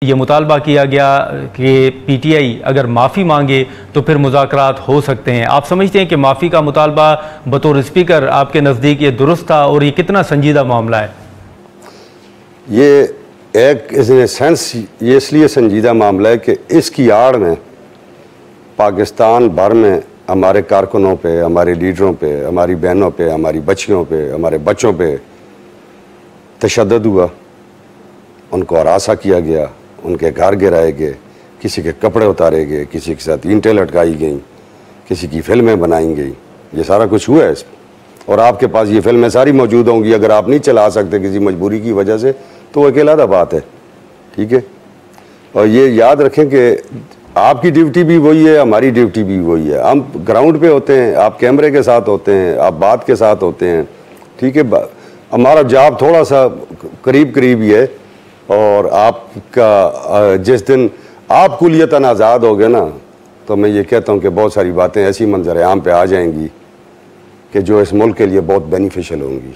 ये मुतालबा किया गया कि पीटीआई अगर माफ़ी मांगे तो फिर मुज़ाकरात हो सकते हैं। आप समझते हैं कि माफ़ी का मुतालबा बतौर स्पीकर आपके नज़दीक ये दुरुस्त था और ये कितना संजीदा मामला है? ये एक इसने सेंस ये इसलिए संजीदा मामला है कि इसकी आड़ में पाकिस्तान भर में हमारे कारकुनों पे, हमारे लीडरों पे, हमारी बहनों पे, हमारी बच्चियों पे, हमारे बच्चों पे तशद्दुद हुआ, उनको हरासा किया गया, उनके घर गिराए गए, किसी के कपड़े उतारे गए, किसी के साथ ईंटें लटकाई गई, किसी की फिल्में बनाई गई। ये सारा कुछ हुआ है इसमें और आपके पास ये फिल्में सारी मौजूद होंगी। अगर आप नहीं चला सकते किसी मजबूरी की वजह से तो वो अकेला बात है, ठीक है। और ये याद रखें कि आपकी ड्यूटी भी वही है, हमारी ड्यूटी भी वही है। हम ग्राउंड पे होते हैं, आप कैमरे के साथ होते हैं, आप बात के साथ होते हैं, ठीक है। हमारा जॉब थोड़ा सा करीब करीब ही है और आपका जिस दिन आप कुलियतन आज़ाद हो गए ना, तो मैं ये कहता हूँ कि बहुत सारी बातें ऐसी मंजर आम पे आ जाएंगी कि जो इस मुल्क के लिए बहुत बेनिफिशियल होंगी।